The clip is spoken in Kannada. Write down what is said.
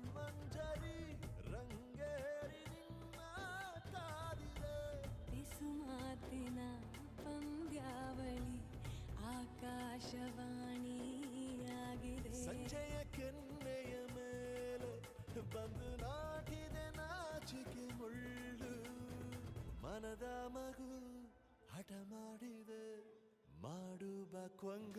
ಮಂಜರಿ ರಂಗೇರಿ ನಿನ್ನ ಕಾದಿದೆ ಪಿಸು ಮಾತಿನ ಪಂದ್ಯಾವಳಿ ಆಕಾಶವಾಣಿಯಾಗಿದೆ ಸಂಜೆಯ ಕೆನ್ನೆಯ ಮೇಲೆ ಬಂದು ನಾಟಿದೆ ನಾಚಿಕೆ ಮುಳ್ಳು ಮನದ ಮಗು ಹಠ ಮಾಡಿದೆ ಮಾಡುವ ಕೊಂಗ